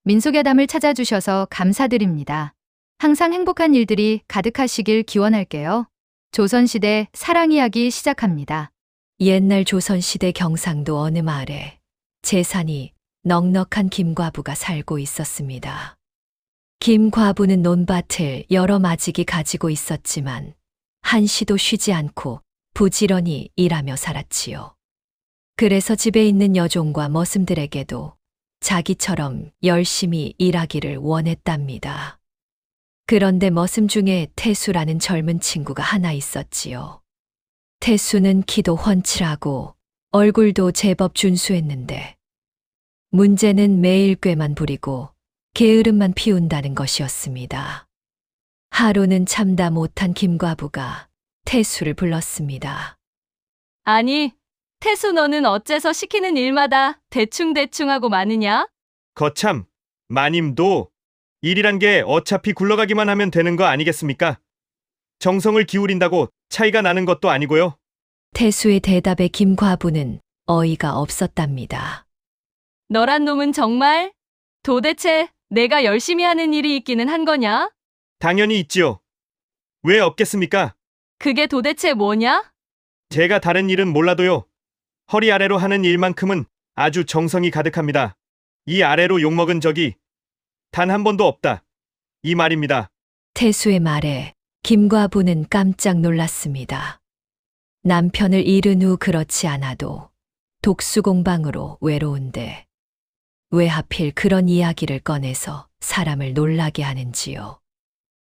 민속야담을 찾아주셔서 감사드립니다. 항상 행복한 일들이 가득하시길 기원할게요. 조선시대 사랑 이야기 시작합니다. 옛날 조선시대 경상도 어느 마을에 재산이 넉넉한 김과부가 살고 있었습니다. 김과부는 논밭을 여러 마직이 가지고 있었지만 한시도 쉬지 않고 부지런히 일하며 살았지요. 그래서 집에 있는 여종과 머슴들에게도 자기처럼 열심히 일하기를 원했답니다. 그런데 머슴 중에 태수라는 젊은 친구가 하나 있었지요. 태수는 키도 훤칠하고 얼굴도 제법 준수했는데 문제는 매일 꾀만 부리고 게으름만 피운다는 것이었습니다. 하루는 참다 못한 김과부가 태수를 불렀습니다. 아니, 태수 너는 어째서 시키는 일마다 대충대충 하고 마느냐? 거참, 마님도 일이란 게 어차피 굴러가기만 하면 되는 거 아니겠습니까? 정성을 기울인다고 차이가 나는 것도 아니고요. 태수의 대답에 김과부는 어이가 없었답니다. 너란 놈은 정말 도대체 내가 열심히 하는 일이 있기는 한 거냐? 당연히 있지요. 왜 없겠습니까? 그게 도대체 뭐냐? 제가 다른 일은 몰라도요. 허리 아래로 하는 일만큼은 아주 정성이 가득합니다. 이 아래로 욕먹은 적이 단 한 번도 없다. 이 말입니다. 태수의 말에 김과부는 깜짝 놀랐습니다. 남편을 잃은 후 그렇지 않아도 독수공방으로 외로운데 왜 하필 그런 이야기를 꺼내서 사람을 놀라게 하는지요.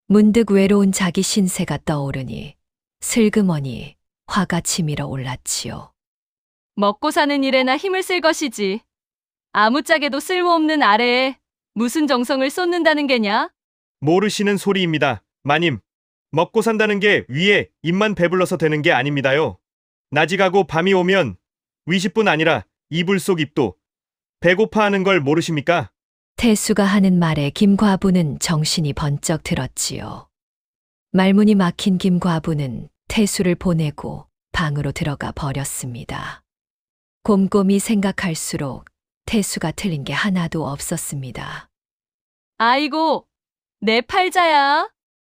문득 외로운 자기 신세가 떠오르니 슬그머니 화가 치밀어 올랐지요. 먹고 사는 일에나 힘을 쓸 것이지. 아무짝에도 쓸모없는 아래에 무슨 정성을 쏟는다는 게냐? 모르시는 소리입니다. 마님, 먹고 산다는 게 위에 입만 배불러서 되는 게 아닙니다요. 낮이 가고 밤이 오면 위십뿐 아니라 이불 속 입도 배고파하는 걸 모르십니까? 태수가 하는 말에 김과부는 정신이 번쩍 들었지요. 말문이 막힌 김과부는 태수를 보내고 방으로 들어가 버렸습니다. 곰곰이 생각할수록 태수가 틀린 게 하나도 없었습니다. 아이고, 내 팔자야.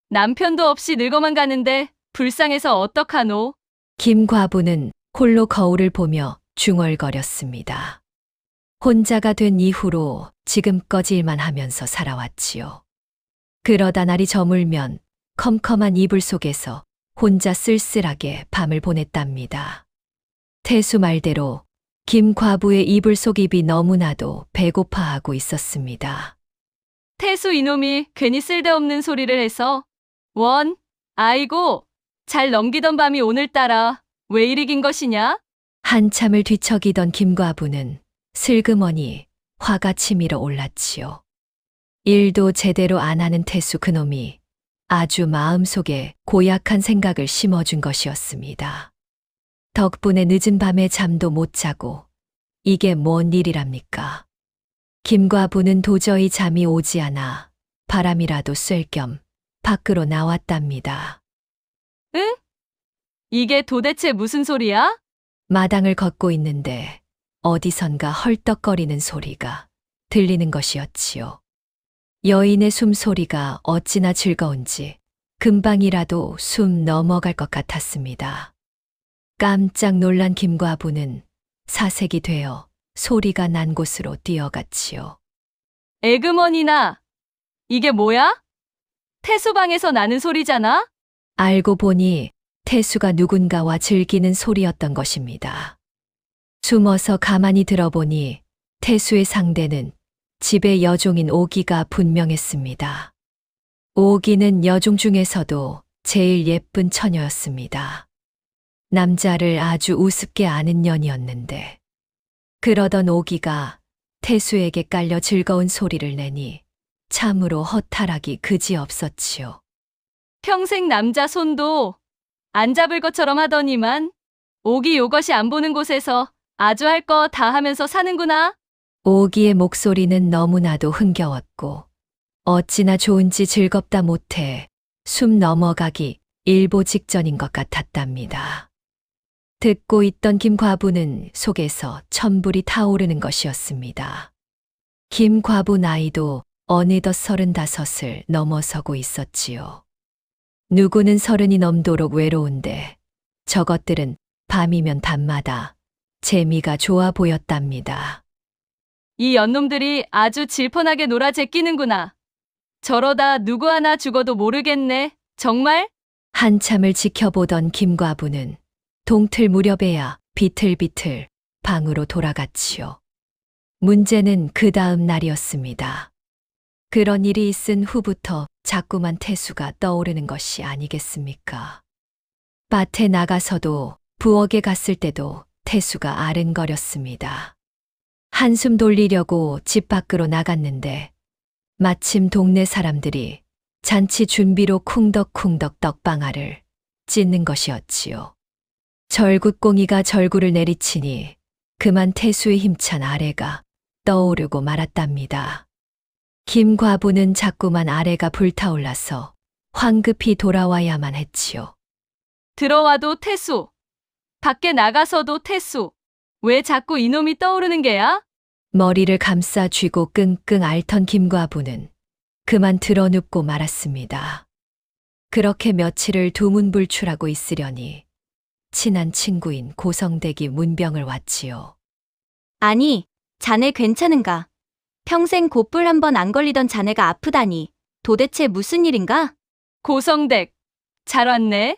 남편도 없이 늙어만 가는데 불쌍해서 어떡하노? 김과부는 홀로 거울을 보며 중얼거렸습니다. 혼자가 된 이후로 지금껏 일만 하면서 살아왔지요. 그러다 날이 저물면 컴컴한 이불 속에서 혼자 쓸쓸하게 밤을 보냈답니다. 태수 말대로 김과부의 이불 속 입이 너무나도 배고파하고 있었습니다. 태수 이놈이 괜히 쓸데없는 소리를 해서 아이고, 잘 넘기던 밤이 오늘따라 왜 이리 긴 것이냐? 한참을 뒤척이던 김과부는 슬그머니 화가 치밀어 올랐지요. 일도 제대로 안 하는 태수 그놈이 아주 마음속에 고약한 생각을 심어준 것이었습니다. 덕분에 늦은 밤에 잠도 못 자고 이게 뭔 일이랍니까? 김과부는 도저히 잠이 오지 않아 바람이라도 쐴 겸 밖으로 나왔답니다. 응? 이게 도대체 무슨 소리야? 마당을 걷고 있는데 어디선가 헐떡거리는 소리가 들리는 것이었지요. 여인의 숨소리가 어찌나 즐거운지 금방이라도 숨 넘어갈 것 같았습니다. 깜짝 놀란 김과부는 사색이 되어 소리가 난 곳으로 뛰어갔지요. 에그머니나, 이게 뭐야? 태수방에서 나는 소리잖아? 알고 보니 태수가 누군가와 즐기는 소리였던 것입니다. 숨어서 가만히 들어보니 태수의 상대는 집의 여종인 오기가 분명했습니다. 오기는 여종 중에서도 제일 예쁜 처녀였습니다. 남자를 아주 우습게 아는 년이었는데 그러던 오기가 태수에게 깔려 즐거운 소리를 내니 참으로 허탈하기 그지없었지요. 평생 남자 손도 안 잡을 것처럼 하더니만 오기 요것이 안 보는 곳에서 아주 할 거 다 하면서 사는구나. 오기의 목소리는 너무나도 흥겨웠고 어찌나 좋은지 즐겁다 못해 숨 넘어가기 일보 직전인 것 같았답니다. 듣고 있던 김과부는 속에서 천불이 타오르는 것이었습니다. 김과부 나이도 어느덧 35을 넘어서고 있었지요. 누구는 30이 넘도록 외로운데 저것들은 밤이면 밤마다 재미가 좋아 보였답니다. 이 연놈들이 아주 질펀하게 놀아 제끼는구나. 저러다 누구 하나 죽어도 모르겠네. 정말? 한참을 지켜보던 김과부는 동틀 무렵에야 비틀비틀 방으로 돌아갔지요. 문제는 그 다음 날이었습니다. 그런 일이 있은 후부터 자꾸만 태수가 떠오르는 것이 아니겠습니까? 밭에 나가서도 부엌에 갔을 때도 태수가 아른거렸습니다. 한숨 돌리려고 집 밖으로 나갔는데 마침 동네 사람들이 잔치 준비로 쿵덕쿵덕 떡방아를 찢는 것이었지요. 절굿공이가 절구를 내리치니 그만 태수의 힘찬 아래가 떠오르고 말았답니다. 김과부는 자꾸만 아래가 불타올라서 황급히 돌아와야만 했지요. 들어와도 태수. 밖에 나가서도 태수. 왜 자꾸 이놈이 떠오르는 게야? 머리를 감싸 쥐고 끙끙 앓던 김과부는 그만 드러눕고 말았습니다. 그렇게 며칠을 두문불출하고 있으려니 친한 친구인 고성댁이 문병을 왔지요. 아니, 자네 괜찮은가? 평생 곧불 한 번 안 걸리던 자네가 아프다니. 도대체 무슨 일인가? 고성댁. 잘 왔네.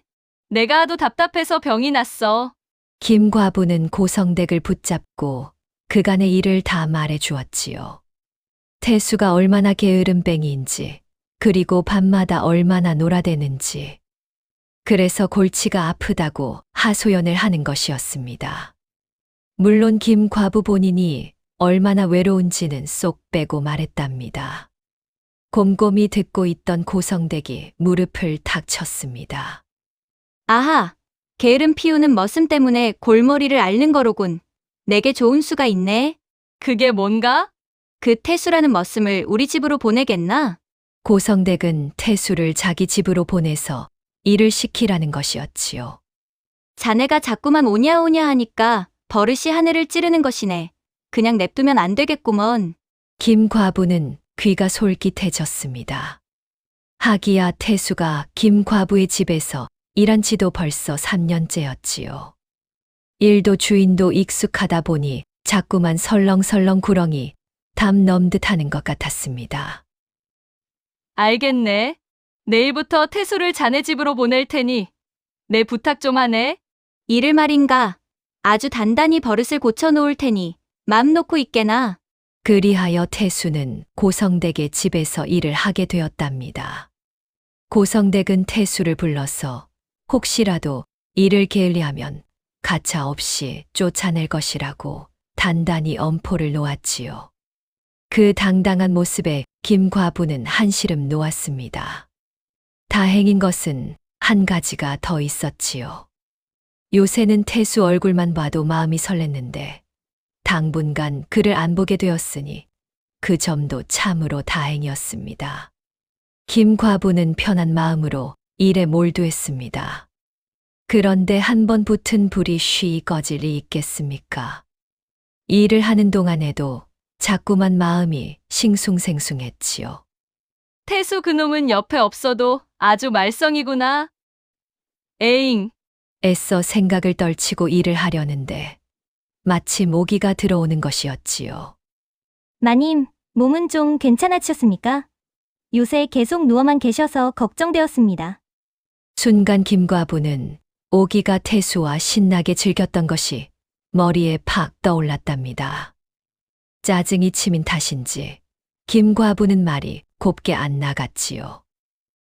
내가 하도 답답해서 병이 났어. 김과부는 고성댁을 붙잡고 그간의 일을 다 말해 주었지요. 태수가 얼마나 게으른 뺑이인지, 그리고 밤마다 얼마나 놀아대는지. 그래서 골치가 아프다고 하소연을 하는 것이었습니다. 물론 김과부 본인이 얼마나 외로운지는 쏙 빼고 말했답니다. 곰곰이 듣고 있던 고성댁이 무릎을 탁 쳤습니다. 아하, 게으름 피우는 머슴 때문에 골머리를 앓는 거로군. 내게 좋은 수가 있네. 그게 뭔가? 그 태수라는 머슴을 우리 집으로 보내겠나? 고성댁은 태수를 자기 집으로 보내서 일을 시키라는 것이었지요. 자네가 자꾸만 오냐오냐 하니까 버릇이 하늘을 찌르는 것이네. 그냥 냅두면 안 되겠구먼. 김과부는 귀가 솔깃해졌습니다. 하기야 태수가 김과부의 집에서 일한 지도 벌써 3년째였지요. 일도 주인도 익숙하다 보니 자꾸만 설렁설렁 구렁이 담 넘듯 하는 것 같았습니다. 알겠네. 내일부터 태수를 자네 집으로 보낼 테니 내 부탁 좀 하네. 일을 말인가? 아주 단단히 버릇을 고쳐놓을 테니 맘 놓고 있게나. 그리하여 태수는 고성댁의 집에서 일을 하게 되었답니다. 고성댁은 태수를 불러서 혹시라도 일을 게을리하면 가차없이 쫓아낼 것이라고 단단히 엄포를 놓았지요. 그 당당한 모습에 김과부는 한시름 놓았습니다. 다행인 것은 한 가지가 더 있었지요. 요새는 태수 얼굴만 봐도 마음이 설렜는데 당분간 그를 안 보게 되었으니 그 점도 참으로 다행이었습니다. 김과부는 편한 마음으로 일에 몰두했습니다. 그런데 한 번 붙은 불이 쉬이 꺼질 리 있겠습니까? 일을 하는 동안에도 자꾸만 마음이 싱숭생숭했지요. 태수 그놈은 옆에 없어도 아주 말썽이구나. 에잉. 애써 생각을 떨치고 일을 하려는데 마치 모기가 들어오는 것이었지요. 마님, 몸은 좀 괜찮아지셨습니까? 요새 계속 누워만 계셔서 걱정되었습니다. 순간 김과부는 오기가 태수와 신나게 즐겼던 것이 머리에 팍 떠올랐답니다. 짜증이 치민 탓인지 김과부는 말이 곱게 안 나갔지요.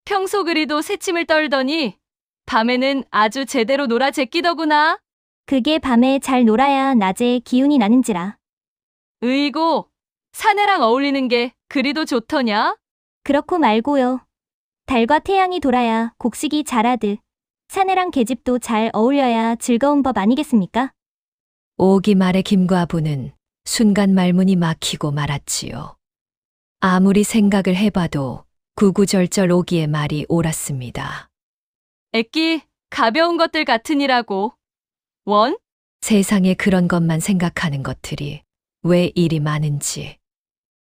평소 그리도 새침을 떨더니 밤에는 아주 제대로 놀아 제끼더구나. 그게 밤에 잘 놀아야 낮에 기운이 나는지라. 으이고, 사내랑 어울리는 게 그리도 좋더냐? 그렇고 말고요. 달과 태양이 돌아야 곡식이 자라듯 사내랑 계집도 잘 어울려야 즐거운 법 아니겠습니까? 오기 말에 김과부는 순간 말문이 막히고 말았지요. 아무리 생각을 해봐도 구구절절 오기의 말이 옳았습니다. 애끼 가벼운 것들 같으니라고. 원? 세상에 그런 것만 생각하는 것들이 왜 이리 많은지.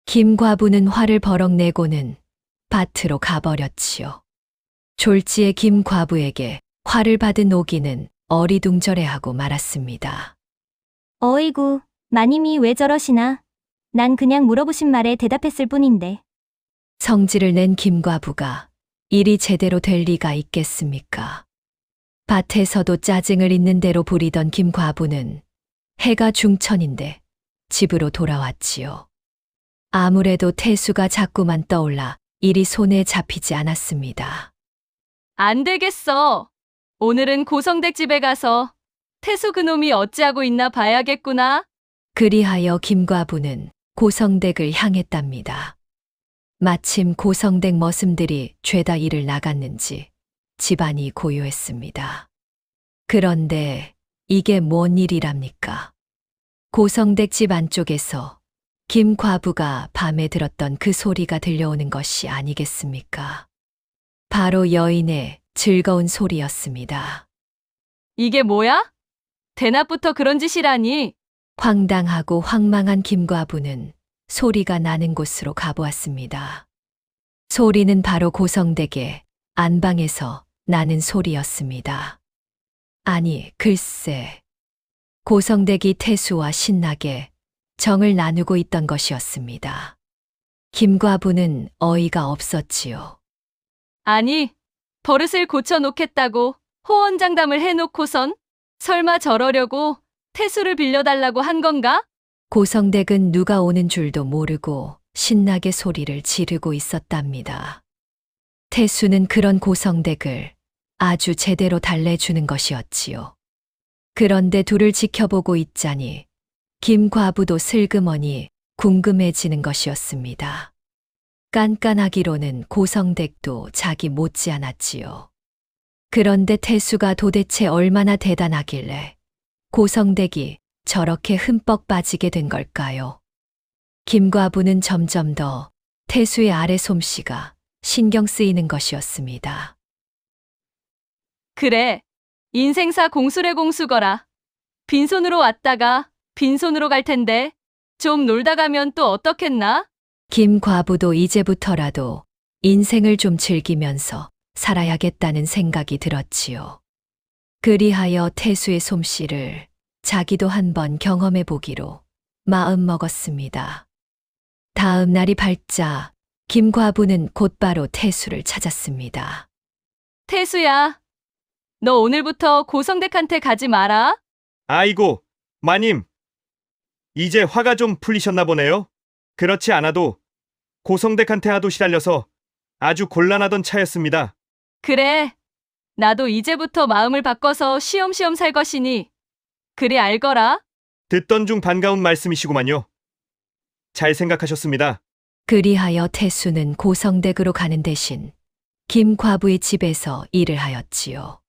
김 과부는 화를 버럭 내고는 밭으로 가버렸지요. 졸지에 김 과부에게 화를 받은 오기는 어리둥절해하고 말았습니다. 어이구, 마님이 왜 저러시나? 난 그냥 물어보신 말에 대답했을 뿐인데. 성질을 낸 김 과부가 일이 제대로 될 리가 있겠습니까? 밭에서도 짜증을 있는 대로 부리던 김 과부는 해가 중천인데 집으로 돌아왔지요. 아무래도 태수가 자꾸만 떠올라 일이 손에 잡히지 않았습니다. 안 되겠어. 오늘은 고성댁 집에 가서 태수 그놈이 어찌하고 있나 봐야겠구나. 그리하여 김 과부는 고성댁을 향했답니다. 마침 고성댁 머슴들이 죄다 일을 나갔는지 집안이 고요했습니다. 그런데 이게 뭔 일이랍니까? 고성댁 집 안쪽에서 김 과부가 밤에 들었던 그 소리가 들려오는 것이 아니겠습니까? 바로 여인의 즐거운 소리였습니다. 이게 뭐야? 대낮부터 그런 짓이라니. 황당하고 황망한 김 과부는 소리가 나는 곳으로 가보았습니다. 소리는 바로 고성댁의 안방에서 나는 소리였습니다. 아니, 글쎄. 고성댁이 태수와 신나게 정을 나누고 있던 것이었습니다. 김 과부는 어이가 없었지요. 아니, 버릇을 고쳐놓겠다고 호언장담을 해놓고선 설마 저러려고 태수를 빌려달라고 한 건가? 고성댁은 누가 오는 줄도 모르고 신나게 소리를 지르고 있었답니다. 태수는 그런 고성댁을 아주 제대로 달래주는 것이었지요. 그런데 둘을 지켜보고 있자니 김 과부도 슬그머니 궁금해지는 것이었습니다. 깐깐하기로는 고성댁도 자기 못지않았지요. 그런데 태수가 도대체 얼마나 대단하길래 고성댁이 저렇게 흠뻑 빠지게 된 걸까요? 김 과부는 점점 더 태수의 아래 솜씨가 신경 쓰이는 것이었습니다. 그래, 인생사 공수래 공수거라. 빈손으로 왔다가 빈손으로 갈 텐데 좀 놀다 가면 또 어떻겠나? 김 과부도 이제부터라도 인생을 좀 즐기면서 살아야겠다는 생각이 들었지요. 그리하여 태수의 솜씨를 자기도 한번 경험해 보기로 마음먹었습니다. 다음 날이 밝자 김 과부는 곧바로 태수를 찾았습니다. 태수야, 너 오늘부터 고성댁한테 가지 마라. 아이고, 마님. 이제 화가 좀 풀리셨나 보네요. 그렇지 않아도 고성댁한테 하도 시달려서 아주 곤란하던 차였습니다. 그래, 나도 이제부터 마음을 바꿔서 쉬엄쉬엄 살 것이니 그리 알거라. 듣던 중 반가운 말씀이시구만요. 잘 생각하셨습니다. 그리하여 태수는 고성댁으로 가는 대신 김 과부의 집에서 일을 하였지요.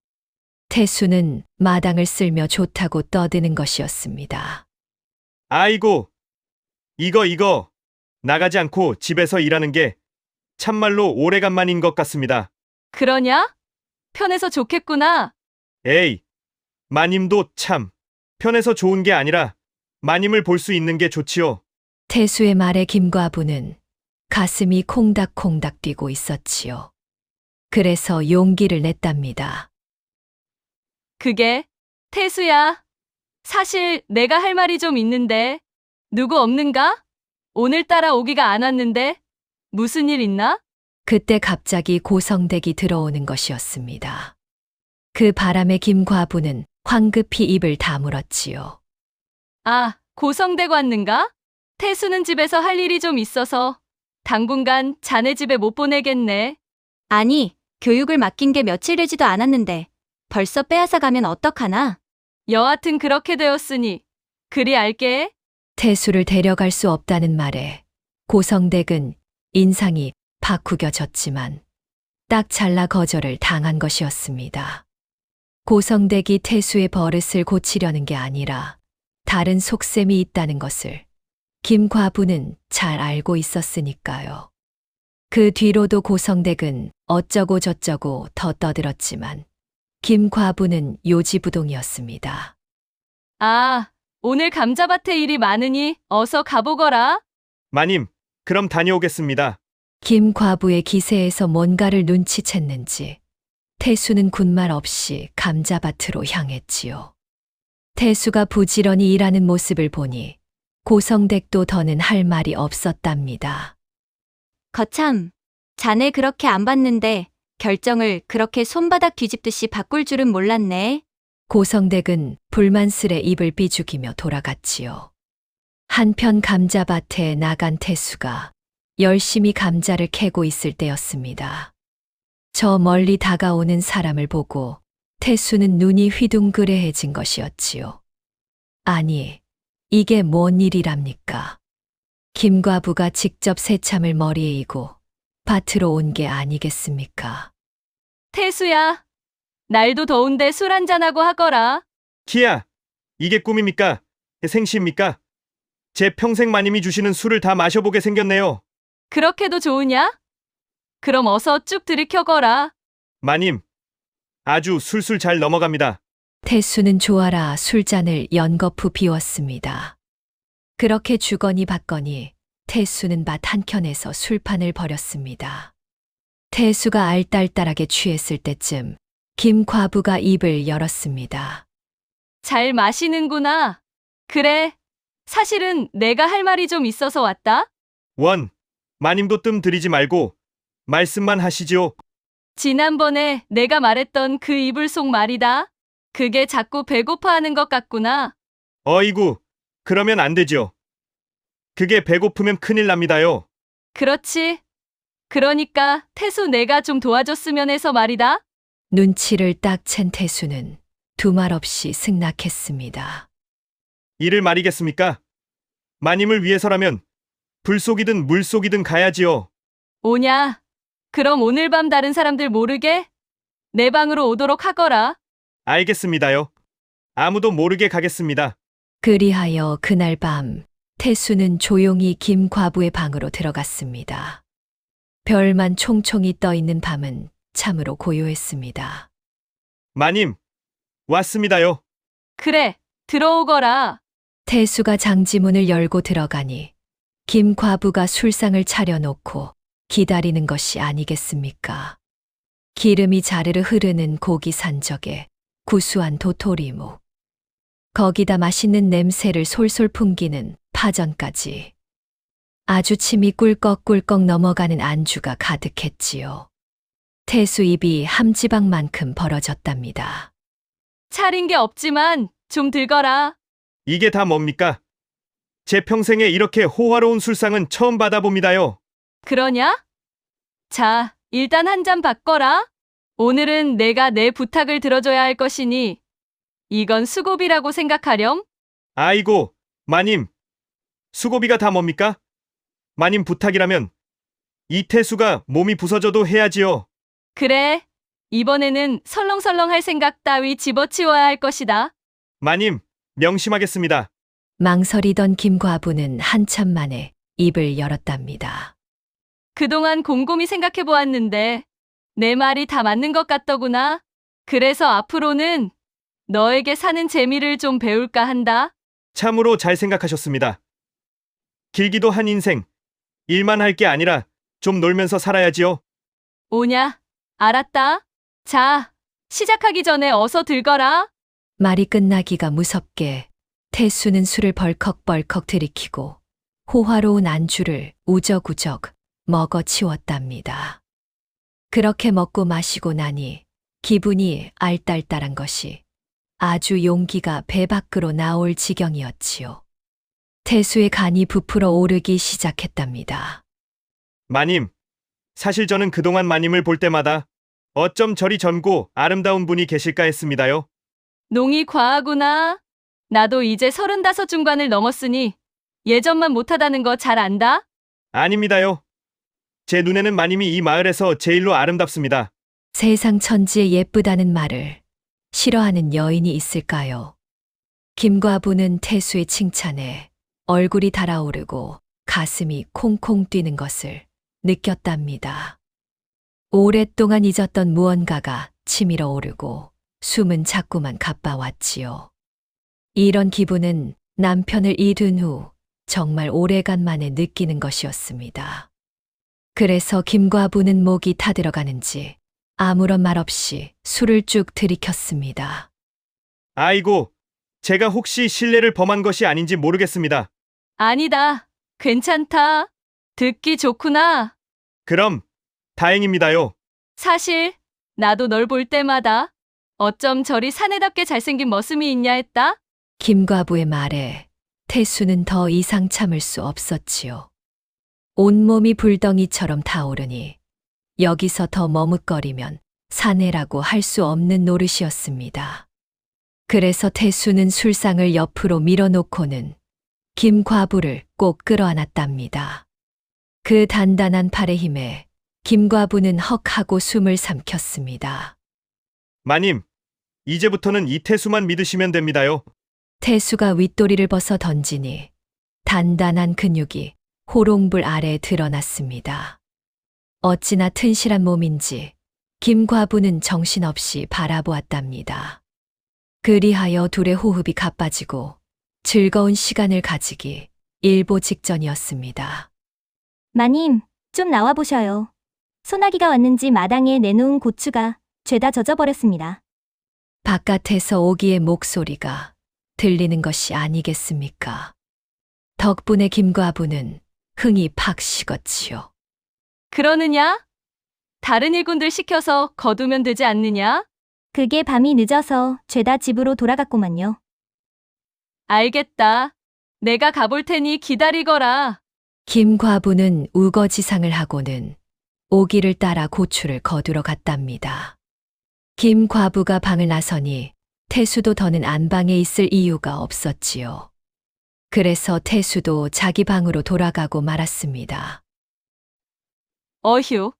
태수는 마당을 쓸며 좋다고 떠드는 것이었습니다. 아이고, 이거 나가지 않고 집에서 일하는 게 참말로 오래간만인 것 같습니다. 그러냐? 편해서 좋겠구나. 에이, 마님도 참 편해서 좋은 게 아니라 마님을 볼 수 있는 게 좋지요. 태수의 말에 김 과부는 가슴이 콩닥콩닥 뛰고 있었지요. 그래서 용기를 냈답니다. 그게, 태수야. 사실 내가 할 말이 좀 있는데 누구 없는가? 오늘따라 오기가 안 왔는데 무슨 일 있나? 그때 갑자기 고성댁이 들어오는 것이었습니다. 그 바람에 김 과부는 황급히 입을 다물었지요. 아, 고성댁 왔는가? 태수는 집에서 할 일이 좀 있어서 당분간 자네 집에 못 보내겠네. 아니, 교육을 맡긴 게 며칠 되지도 않았는데 벌써 빼앗아 가면 어떡하나? 여하튼 그렇게 되었으니 그리 알게. 태수를 데려갈 수 없다는 말에 고성댁은 인상이 바꾸겨졌지만 딱 잘라 거절을 당한 것이었습니다. 고성댁이 태수의 버릇을 고치려는 게 아니라 다른 속셈이 있다는 것을 김 과부는 잘 알고 있었으니까요. 그 뒤로도 고성댁은 어쩌고 저쩌고 더 떠들었지만 김 과부는 요지부동이었습니다. 아, 오늘 감자밭에 일이 많으니 어서 가보거라. 마님, 그럼 다녀오겠습니다. 김 과부의 기세에서 뭔가를 눈치챘는지 태수는 군말 없이 감자밭으로 향했지요. 태수가 부지런히 일하는 모습을 보니 고성댁도 더는 할 말이 없었답니다. 거참, 자네 그렇게 안 봤는데 결정을 그렇게 손바닥 뒤집듯이 바꿀 줄은 몰랐네. 고성댁은 불만스레 입을 삐죽이며 돌아갔지요. 한편 감자밭에 나간 태수가 열심히 감자를 캐고 있을 때였습니다. 저 멀리 다가오는 사람을 보고 태수는 눈이 휘둥그레해진 것이었지요. 아니, 이게 뭔 일이랍니까? 김과부가 직접 새참을 머리에 이고 밭으로 온 게 아니겠습니까? 태수야, 날도 더운데 술 한잔하고 하거라. 키야, 이게 꿈입니까? 생시입니까? 제 평생 마님이 주시는 술을 다 마셔보게 생겼네요. 그렇게도 좋으냐? 그럼 어서 쭉 들이켜거라. 마님, 아주 술술 잘 넘어갑니다. 태수는 좋아라 술잔을 연거푸 비웠습니다. 그렇게 주거니 받거니 태수는 밭 한켠에서 술판을 벌였습니다. 태수가 알딸딸하게 취했을 때쯤 김 과부가 입을 열었습니다. 잘 마시는구나. 그래, 사실은 내가 할 말이 좀 있어서 왔다. 원, 마님도 뜸 들이지 말고 말씀만 하시지요. 지난번에 내가 말했던 그 이불 속 말이다. 그게 자꾸 배고파하는 것 같구나. 어이구, 그러면 안 되죠. 그게 배고프면 큰일 납니다요. 그렇지. 그러니까 태수 내가 좀 도와줬으면 해서 말이다. 눈치를 딱 챈 태수는 두말 없이 승낙했습니다. 이를 말이겠습니까? 마님을 위해서라면 불속이든 물속이든 가야지요. 오냐? 그럼 오늘 밤 다른 사람들 모르게 내 방으로 오도록 하거라. 알겠습니다요. 아무도 모르게 가겠습니다. 그리하여 그날 밤 태수는 조용히 김 과부의 방으로 들어갔습니다. 별만 총총히 떠 있는 밤은 참으로 고요했습니다. 마님, 왔습니다요. 그래, 들어오거라. 태수가 장지문을 열고 들어가니 김 과부가 술상을 차려놓고 기다리는 것이 아니겠습니까? 기름이 자르르 흐르는 고기 산적에 구수한 도토리묵, 거기다 맛있는 냄새를 솔솔 풍기는 파전까지 아주 침이 꿀꺽꿀꺽 넘어가는 안주가 가득했지요. 태수 입이 함지방만큼 벌어졌답니다. 차린 게 없지만 좀 들거라. 이게 다 뭡니까? 제 평생에 이렇게 호화로운 술상은 처음 받아봅니다요. 그러냐? 자, 일단 한 잔 받거라. 오늘은 내가 내 부탁을 들어줘야 할 것이니 이건 수고비라고 생각하렴. 아이고, 마님. 수고비가 다 뭡니까? 마님 부탁이라면 이태수가 몸이 부서져도 해야지요. 그래, 이번에는 설렁설렁 할 생각 따위 집어치워야 할 것이다. 마님, 명심하겠습니다. 망설이던 김 과부는 한참 만에 입을 열었답니다. 그동안 곰곰이 생각해 보았는데 내 말이 다 맞는 것 같더구나. 그래서 앞으로는 너에게 사는 재미를 좀 배울까 한다. 참으로 잘 생각하셨습니다. 길기도 한 인생, 일만 할 게 아니라 좀 놀면서 살아야지요. 오냐? 알았다. 자, 시작하기 전에 어서 들거라. 말이 끝나기가 무섭게 태수는 술을 벌컥벌컥 들이키고 호화로운 안주를 우적우적 먹어치웠답니다. 그렇게 먹고 마시고 나니 기분이 알딸딸한 것이 아주 용기가 배 밖으로 나올 지경이었지요. 태수의 간이 부풀어 오르기 시작했답니다. 마님, 사실 저는 그동안 마님을 볼 때마다 어쩜 저리 젊고 아름다운 분이 계실까 했습니다요. 농이 과하구나. 나도 이제 35 중반을 넘었으니 예전만 못하다는 거 잘 안다. 아닙니다요. 제 눈에는 마님이 이 마을에서 제일로 아름답습니다. 세상 천지에 예쁘다는 말을 싫어하는 여인이 있을까요? 김과부는 태수의 칭찬에 얼굴이 달아오르고 가슴이 콩콩 뛰는 것을 느꼈답니다. 오랫동안 잊었던 무언가가 치밀어 오르고 숨은 자꾸만 가빠왔지요. 이런 기분은 남편을 잃은 후 정말 오래간만에 느끼는 것이었습니다. 그래서 김과부는 목이 타들어가는지 아무런 말 없이 술을 쭉 들이켰습니다. 아이고, 제가 혹시 실례를 범한 것이 아닌지 모르겠습니다. 아니다. 괜찮다. 듣기 좋구나. 그럼 다행입니다요. 사실 나도 널 볼 때마다 어쩜 저리 사내답게 잘생긴 머슴이 있냐 했다. 김과부의 말에 태수는 더 이상 참을 수 없었지요. 온몸이 불덩이처럼 타오르니 여기서 더 머뭇거리면 사내라고 할 수 없는 노릇이었습니다. 그래서 태수는 술상을 옆으로 밀어놓고는 김과부를 꼭 끌어안았답니다. 그 단단한 팔의 힘에 김과부는 헉하고 숨을 삼켰습니다. 마님, 이제부터는 이태수만 믿으시면 됩니다요. 태수가 윗도리를 벗어 던지니 단단한 근육이 호롱불 아래에 드러났습니다. 어찌나 튼실한 몸인지 김과부는 정신없이 바라보았답니다. 그리하여 둘의 호흡이 가빠지고 즐거운 시간을 가지기 일보 직전이었습니다. 마님, 좀 나와보셔요. 소나기가 왔는지 마당에 내놓은 고추가 죄다 젖어버렸습니다. 바깥에서 오기의 목소리가 들리는 것이 아니겠습니까? 덕분에 김과부는 흥이 팍 식었지요. 그러느냐? 다른 일꾼들 시켜서 거두면 되지 않느냐? 그게 밤이 늦어서 죄다 집으로 돌아갔구만요. 알겠다. 내가 가볼 테니 기다리거라. 김과부는 우거지상을 하고는 오기를 따라 고추를 거두러 갔답니다. 김과부가 방을 나서니 태수도 더는 안방에 있을 이유가 없었지요. 그래서 태수도 자기 방으로 돌아가고 말았습니다. 어휴,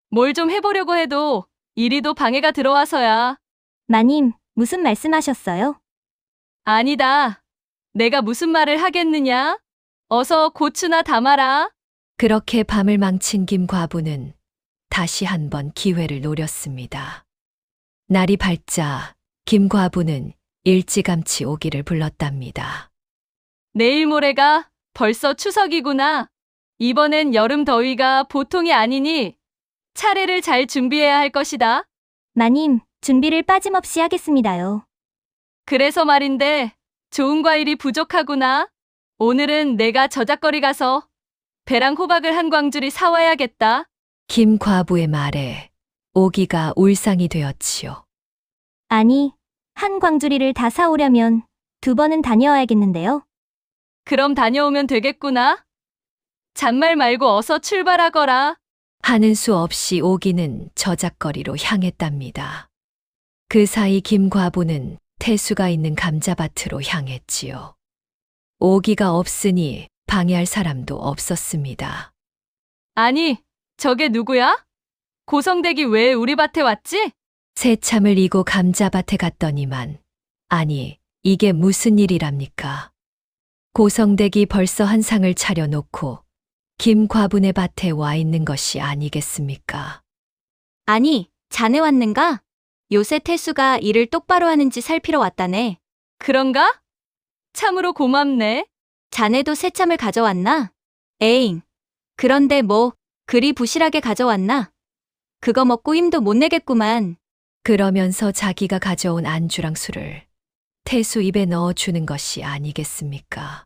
뭘 좀 해보려고 해도 이리도 방해가 들어와서야. 마님, 무슨 말씀하셨어요? 아니다. 내가 무슨 말을 하겠느냐? 어서 고추나 담아라. 그렇게 밤을 망친 김과부는 다시 한번 기회를 노렸습니다. 날이 밝자 김과부는 일찌감치 오기를 불렀답니다. 내일 모레가 벌써 추석이구나. 이번엔 여름 더위가 보통이 아니니 차례를 잘 준비해야 할 것이다. 마님, 준비를 빠짐없이 하겠습니다요. 그래서 말인데 좋은 과일이 부족하구나. 오늘은 내가 저작거리 가서 배랑 호박을 한 광주리 사와야겠다. 김과부의 말에 오기가 울상이 되었지요. 아니, 한 광주리를 다 사오려면 2번은 다녀와야겠는데요. 그럼 다녀오면 되겠구나. 잔말 말고 어서 출발하거라. 하는 수 없이 오기는 저작거리로 향했답니다. 그 사이 김과부는 태수가 있는 감자밭으로 향했지요. 오기가 없으니 방해할 사람도 없었습니다. 아니, 저게 누구야? 고성댁이 왜 우리 밭에 왔지? 새참을 이고 감자밭에 갔더니만 아니 이게 무슨 일이랍니까? 고성댁이 벌써 한 상을 차려놓고 김과분의 밭에 와 있는 것이 아니겠습니까? 아니, 자네 왔는가? 요새 태수가 일을 똑바로 하는지 살피러 왔다네. 그런가? 참으로 고맙네. 자네도 새참을 가져왔나? 에잉. 그런데 뭐 그리 부실하게 가져왔나? 그거 먹고 힘도 못 내겠구만. 그러면서 자기가 가져온 안주랑 술을 태수 입에 넣어주는 것이 아니겠습니까?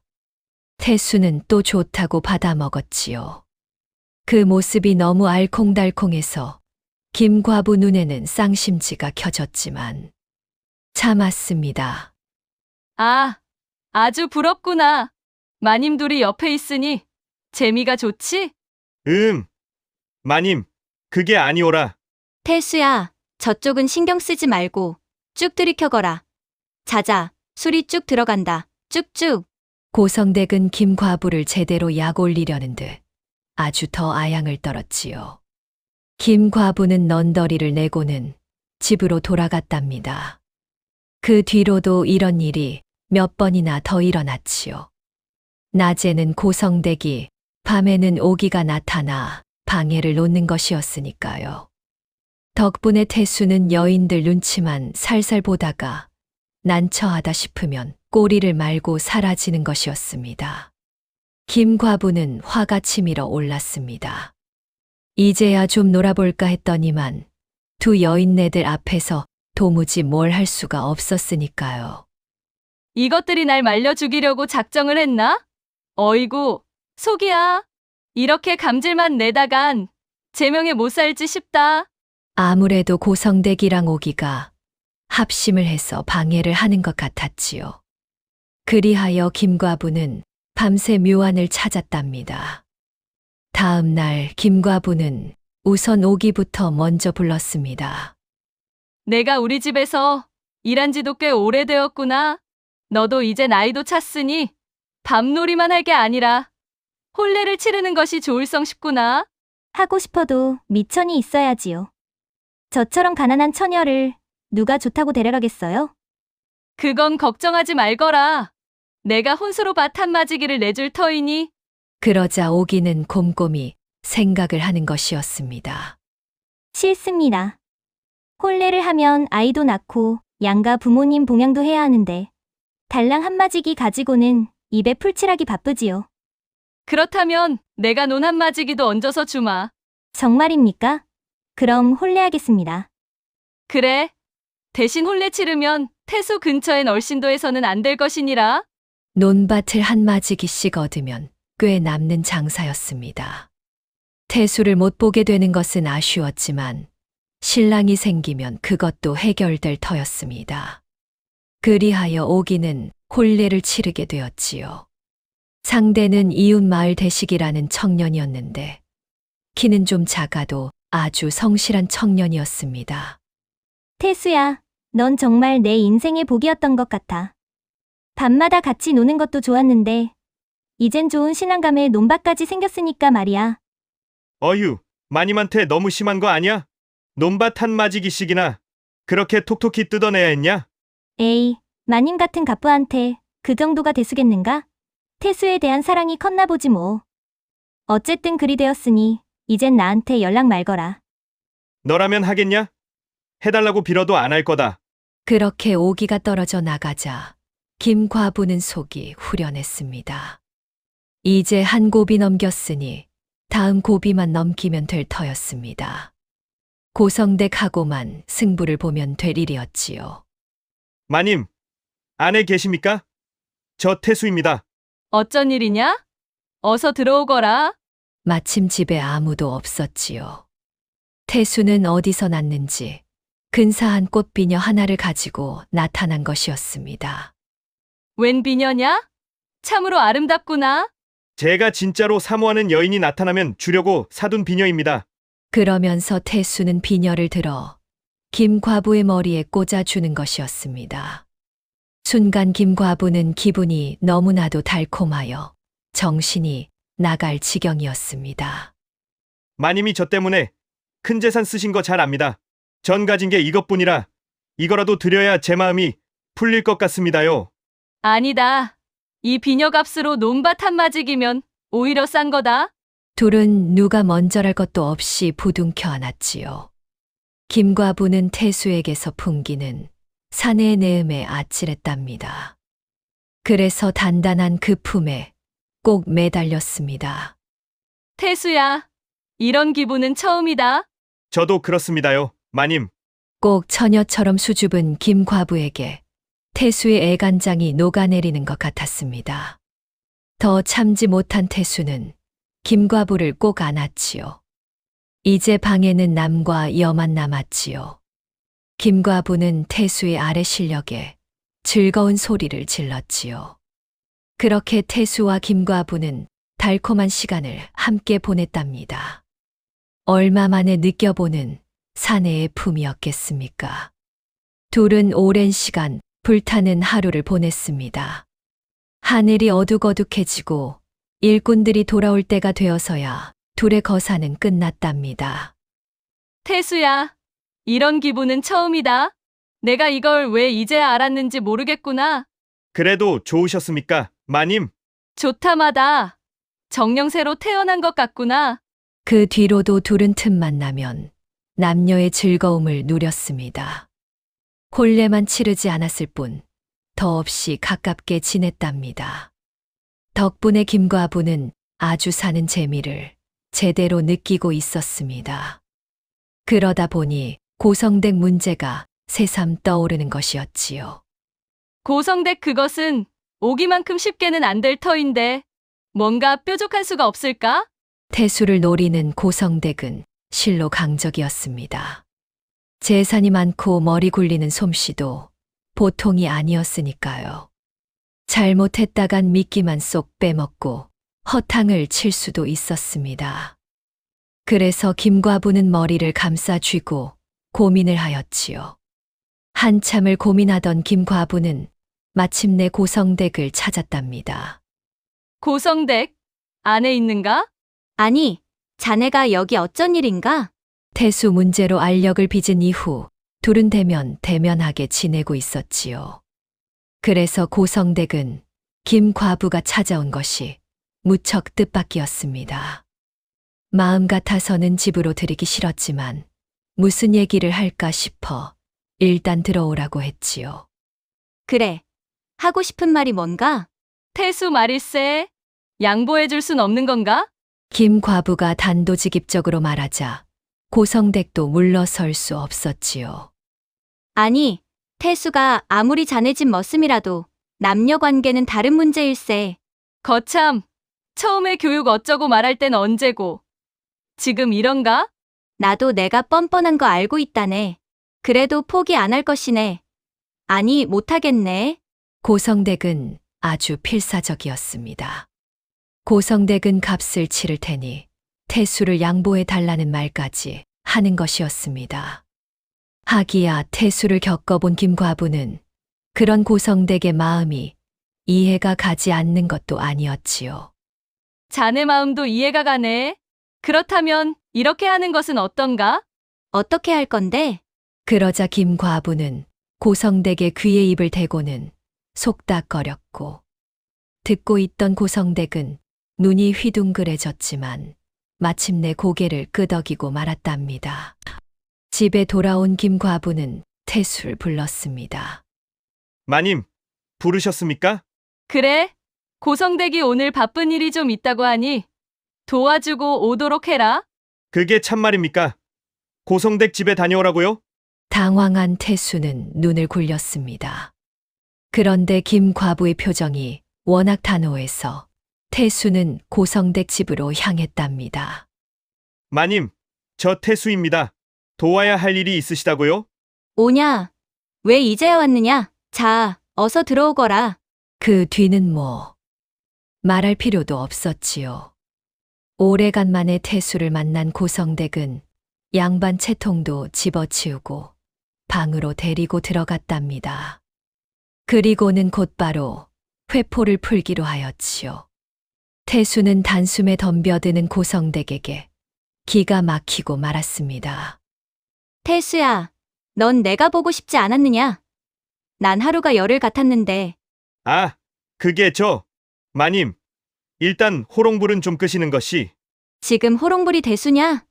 태수는 또 좋다고 받아 먹었지요. 그 모습이 너무 알콩달콩해서 김과부 눈에는 쌍심지가 켜졌지만 참았습니다. 아, 아주 부럽구나. 마님 둘이 옆에 있으니 재미가 좋지? 마님, 그게 아니오라. 태수야, 저쪽은 신경 쓰지 말고 쭉 들이켜거라. 자자, 술이 쭉 들어간다. 쭉쭉. 고성댁은 김과부를 제대로 약 올리려는 듯 아주 더 아양을 떨었지요. 김과부는 넌더리를 내고는 집으로 돌아갔답니다. 그 뒤로도 이런 일이 몇 번이나 더 일어났지요. 낮에는 고성댁이, 밤에는 오기가 나타나 방해를 놓는 것이었으니까요. 덕분에 태수는 여인들 눈치만 살살 보다가 난처하다 싶으면 꼬리를 말고 사라지는 것이었습니다. 김과부는 화가 치밀어 올랐습니다. 이제야 좀 놀아볼까 했더니만 두 여인네들 앞에서 도무지 뭘 할 수가 없었으니까요. 이것들이 날 말려 죽이려고 작정을 했나? 어이구, 속이야. 이렇게 감질만 내다간 제명에 못 살지 싶다. 아무래도 고성댁이랑 오기가 합심을 해서 방해를 하는 것 같았지요. 그리하여 김과부는 밤새 묘안을 찾았답니다. 다음 날 김과부는 우선 오기부터 먼저 불렀습니다. 내가 우리 집에서 일한 지도 꽤 오래되었구나. 너도 이제 나이도 찼으니 밤놀이만 할 게 아니라 혼례를 치르는 것이 좋을성 싶구나. 하고 싶어도 미천이 있어야지요. 저처럼 가난한 처녀를 누가 좋다고 데려가겠어요? 그건 걱정하지 말거라. 내가 혼수로 밭 한마지기를 내줄 터이니 그러자 오기는 곰곰이 생각을 하는 것이었습니다. 싫습니다. 혼례를 하면 아이도 낳고 양가 부모님 봉양도 해야 하는데 달랑 한마지기 가지고는 입에 풀칠하기 바쁘지요. 그렇다면 내가 논 한마지기도 얹어서 주마. 정말입니까? 그럼 혼례하겠습니다. 그래. 대신 혼례 치르면 태수 근처엔 얼씬도에서는 안 될 것이니라. 논밭을 한마지기씩 얻으면 꽤 남는 장사였습니다. 태수를 못 보게 되는 것은 아쉬웠지만 신랑이 생기면 그것도 해결될 터였습니다. 그리하여 오기는 혼례를 치르게 되었지요. 상대는 이웃 마을 대식이라는 청년이었는데 키는 좀 작아도 아주 성실한 청년이었습니다. 태수야, 넌 정말 내 인생의 복이었던 것 같아. 밤마다 같이 노는 것도 좋았는데 이젠 좋은 신랑감에 논밭까지 생겼으니까 말이야. 어휴, 마님한테 너무 심한 거 아니야? 논밭 한마지기씩이나 그렇게 톡톡히 뜯어내야 했냐? 에이, 마님 같은 갑부한테 그 정도가 대수겠는가? 태수에 대한 사랑이 컸나 보지 뭐. 어쨌든 그리 되었으니 이젠 나한테 연락 말거라. 너라면 하겠냐? 해달라고 빌어도 안 할 거다. 그렇게 오기가 떨어져 나가자 김과부는 속이 후련했습니다. 이제 한 고비 넘겼으니 다음 고비만 넘기면 될 터였습니다. 고성댁하고만 승부를 보면 될 일이었지요. 마님, 안에 계십니까? 저 태수입니다. 어쩐 일이냐? 어서 들어오거라. 마침 집에 아무도 없었지요. 태수는 어디서 났는지 근사한 꽃비녀 하나를 가지고 나타난 것이었습니다. 웬 비녀냐? 참으로 아름답구나. 제가 진짜로 사모하는 여인이 나타나면 주려고 사둔 비녀입니다. 그러면서 태수는 비녀를 들어 김과부의 머리에 꽂아주는 것이었습니다. 순간 김과부는 기분이 너무나도 달콤하여 정신이 나갈 지경이었습니다. 마님이 저 때문에 큰 재산 쓰신 거 잘 압니다. 전 가진 게 이것뿐이라 이거라도 드려야 제 마음이 풀릴 것 같습니다요. 아니다. 이 비녀 값으로 논밭 한마지기면 오히려 싼 거다. 둘은 누가 먼저랄 것도 없이 부둥켜 안았지요. 김과부는 태수에게서 풍기는 사내의 내음에 아찔했답니다. 그래서 단단한 그 품에 꼭 매달렸습니다. 태수야, 이런 기분은 처음이다. 저도 그렇습니다요, 마님. 꼭 처녀처럼 수줍은 김과부에게 태수의 애간장이 녹아내리는 것 같았습니다. 더 참지 못한 태수는 김과부를 꼭 안았지요. 이제 방에는 남과 여만 남았지요. 김과부는 태수의 아래 실력에 즐거운 소리를 질렀지요. 그렇게 태수와 김과부는 달콤한 시간을 함께 보냈답니다. 얼마 만에 느껴보는 사내의 품이었겠습니까? 둘은 오랜 시간 불타는 하루를 보냈습니다. 하늘이 어둑어둑해지고 일꾼들이 돌아올 때가 되어서야 둘의 거사는 끝났답니다. 태수야, 이런 기분은 처음이다. 내가 이걸 왜 이제 알았는지 모르겠구나. 그래도 좋으셨습니까, 마님? 좋다마다 정령새로 태어난 것 같구나. 그 뒤로도 둘은 틈만 나면 남녀의 즐거움을 누렸습니다. 혼례만 치르지 않았을 뿐 더없이 가깝게 지냈답니다. 덕분에 김과부는 아주 사는 재미를 제대로 느끼고 있었습니다. 그러다 보니 고성댁 문제가 새삼 떠오르는 것이었지요. 고성댁 그것은 오기만큼 쉽게는 안 될 터인데 뭔가 뾰족한 수가 없을까? 태수를 노리는 고성댁은 실로 강적이었습니다. 재산이 많고 머리 굴리는 솜씨도 보통이 아니었으니까요. 잘못했다간 미끼만 쏙 빼먹고 허탕을 칠 수도 있었습니다. 그래서 김과부는 머리를 감싸 쥐고 고민을 하였지요. 한참을 고민하던 김과부는 마침내 고성댁을 찾았답니다. 고성댁 안에 있는가? 아니, 자네가 여기 어쩐 일인가? 태수 문제로 알력을 빚은 이후 둘은 대면하게 지내고 있었지요. 그래서 고성댁은 김과부가 찾아온 것이 무척 뜻밖이었습니다. 마음 같아서는 집으로 들이기 싫었지만 무슨 얘기를 할까 싶어 일단 들어오라고 했지요. 그래. 하고 싶은 말이 뭔가? 태수 말일세. 양보해줄 순 없는 건가? 김과부가 단도직입적으로 말하자 고성댁도 물러설 수 없었지요. 아니, 태수가 아무리 자네 집 머슴이라도 남녀 관계는 다른 문제일세. 거참, 처음에 교육 어쩌고 말할 땐 언제고. 지금 이런가? 나도 내가 뻔뻔한 거 알고 있다네. 그래도 포기 안 할 것이네. 아니, 못하겠네. 고성댁은 아주 필사적이었습니다. 고성댁은 값을 치를 테니 태수를 양보해 달라는 말까지 하는 것이었습니다. 하기야 태수를 겪어본 김과부는 그런 고성댁의 마음이 이해가 가지 않는 것도 아니었지요. 자네 마음도 이해가 가네. 그렇다면 이렇게 하는 것은 어떤가? 어떻게 할 건데? 그러자 김과부는 고성댁의 귀에 입을 대고는 속닥거렸고 듣고 있던 고성댁은 눈이 휘둥그레졌지만 마침내 고개를 끄덕이고 말았답니다. 집에 돌아온 김과부는 태수를 불렀습니다. 마님, 부르셨습니까? 그래, 고성댁이 오늘 바쁜 일이 좀 있다고 하니 도와주고 오도록 해라. 그게 참말입니까? 고성댁 집에 다녀오라고요? 당황한 태수는 눈을 굴렸습니다. 그런데 김과부의 표정이 워낙 단호해서 태수는 고성댁 집으로 향했답니다. 마님, 저 태수입니다. 도와야 할 일이 있으시다고요? 오냐? 왜 이제야 왔느냐? 자, 어서 들어오거라. 그 뒤는 뭐 말할 필요도 없었지요. 오래간만에 태수를 만난 고성댁은 양반 채통도 집어치우고 방으로 데리고 들어갔답니다. 그리고는 곧바로 회포를 풀기로 하였지요. 태수는 단숨에 덤벼드는 고성댁에게 기가 막히고 말았습니다. 태수야, 넌 내가 보고 싶지 않았느냐? 난 하루가 열흘 같았는데. 아, 그게 마님, 일단 호롱불은 좀 끄시는 것이. 지금 호롱불이 대수냐?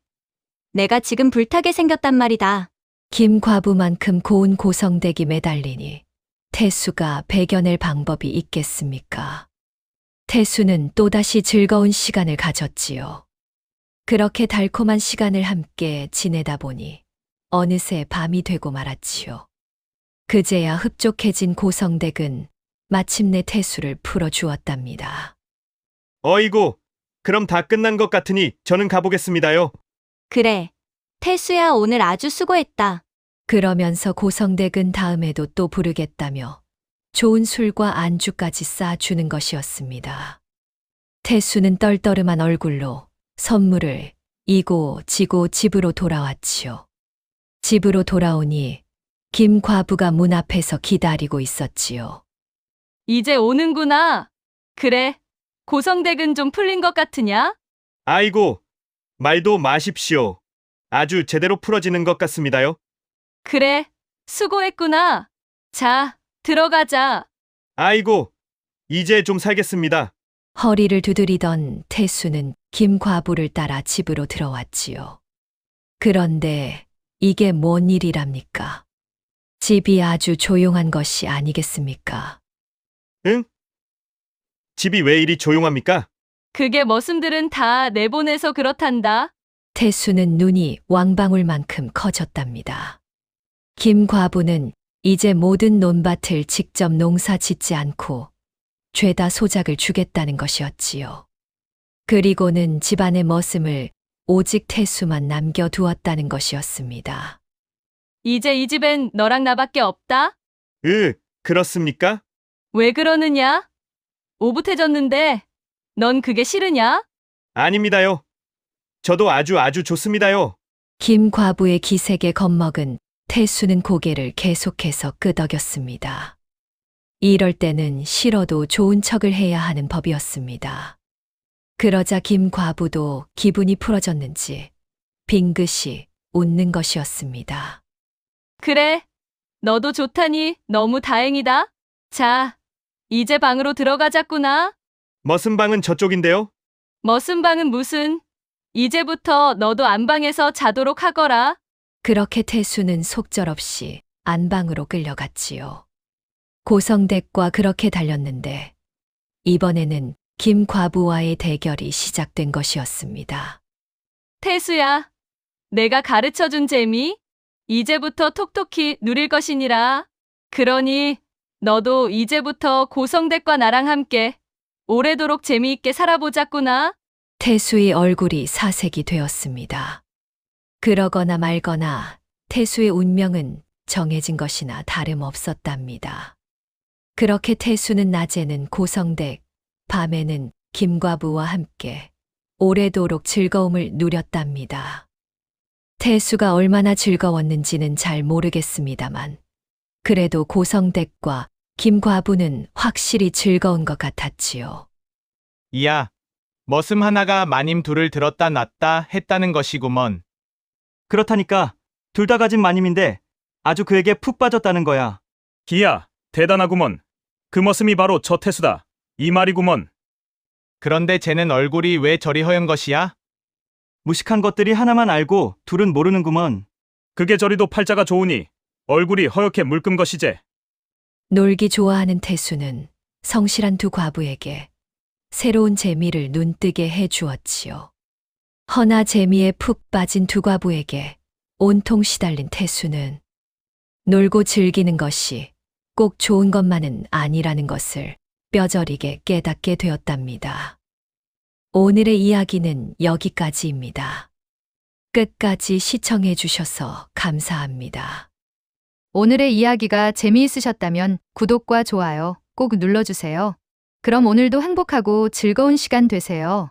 내가 지금 불타게 생겼단 말이다. 김과부만큼 고운 고성댁이 매달리니 태수가 배겨낼 방법이 있겠습니까? 태수는 또다시 즐거운 시간을 가졌지요. 그렇게 달콤한 시간을 함께 지내다 보니 어느새 밤이 되고 말았지요. 그제야 흡족해진 고성댁은 마침내 태수를 풀어주었답니다. 어이구, 그럼 다 끝난 것 같으니 저는 가보겠습니다요. 그래. 태수야, 오늘 아주 수고했다. 그러면서 고성댁은 다음에도 또 부르겠다며 좋은 술과 안주까지 쌓아주는 것이었습니다. 태수는 떨떠름한 얼굴로 선물을 이고 지고 집으로 돌아왔지요. 집으로 돌아오니 김과부가 문 앞에서 기다리고 있었지요. 이제 오는구나. 그래, 고성댁은 좀 풀린 것 같으냐? 아이고, 말도 마십시오. 아주 제대로 풀어지는 것 같습니다요. 그래, 수고했구나. 자, 들어가자. 아이고, 이제 좀 살겠습니다. 허리를 두드리던 태수는 김과부를 따라 집으로 들어왔지요. 그런데 이게 뭔 일이랍니까? 집이 아주 조용한 것이 아니겠습니까? 응? 집이 왜 이리 조용합니까? 그게 머슴들은 다 내보내서 그렇단다. 태수는 눈이 왕방울만큼 커졌답니다. 김 과부는 이제 모든 논밭을 직접 농사 짓지 않고 죄다 소작을 주겠다는 것이었지요. 그리고는 집안의 머슴을 오직 태수만 남겨두었다는 것이었습니다. 이제 이 집엔 너랑 나밖에 없다? 그렇습니까? 왜 그러느냐? 오붓해졌는데 넌 그게 싫으냐? 아닙니다요. 저도 아주 좋습니다요. 김 과부의 기색에 겁먹은 태수는 고개를 계속해서 끄덕였습니다. 이럴 때는 싫어도 좋은 척을 해야 하는 법이었습니다. 그러자 김 과부도 기분이 풀어졌는지 빙긋이 웃는 것이었습니다. 그래, 너도 좋다니 너무 다행이다. 자, 이제 방으로 들어가자꾸나. 머슴방은 저쪽인데요. 머슴방은 무슨? 이제부터 너도 안방에서 자도록 하거라. 그렇게 태수는 속절없이 안방으로 끌려갔지요. 고성댁과 그렇게 달렸는데 이번에는 김 과부와의 대결이 시작된 것이었습니다. 태수야, 내가 가르쳐준 재미? 이제부터 톡톡히 누릴 것이니라. 그러니 너도 이제부터 고성댁과 나랑 함께 오래도록 재미있게 살아보자꾸나. 태수의 얼굴이 사색이 되었습니다. 그러거나 말거나 태수의 운명은 정해진 것이나 다름없었답니다. 그렇게 태수는 낮에는 고성댁, 밤에는 김과부와 함께 오래도록 즐거움을 누렸답니다. 태수가 얼마나 즐거웠는지는 잘 모르겠습니다만 그래도 고성댁과 김과부는 확실히 즐거운 것 같았지요. 이야, 머슴 하나가 마님 둘을 들었다 놨다 했다는 것이구먼. 그렇다니까 둘 다 가진 마님인데 아주 그에게 푹 빠졌다는 거야. 기야, 대단하구먼. 그 머슴이 바로 저 태수다. 이 말이구먼. 그런데 쟤는 얼굴이 왜 저리 허연 것이야? 무식한 것들이 하나만 알고 둘은 모르는구먼. 그게 저리도 팔자가 좋으니 얼굴이 허옇게 물금 것이제. 놀기 좋아하는 태수는 성실한 두 과부에게 새로운 재미를 눈뜨게 해 주었지요. 허나 재미에 푹 빠진 두 과부에게 온통 시달린 태수는 놀고 즐기는 것이 꼭 좋은 것만은 아니라는 것을 뼈저리게 깨닫게 되었답니다. 오늘의 이야기는 여기까지입니다. 끝까지 시청해 주셔서 감사합니다. 오늘의 이야기가 재미있으셨다면 구독과 좋아요 꼭 눌러주세요. 그럼 오늘도 행복하고 즐거운 시간 되세요.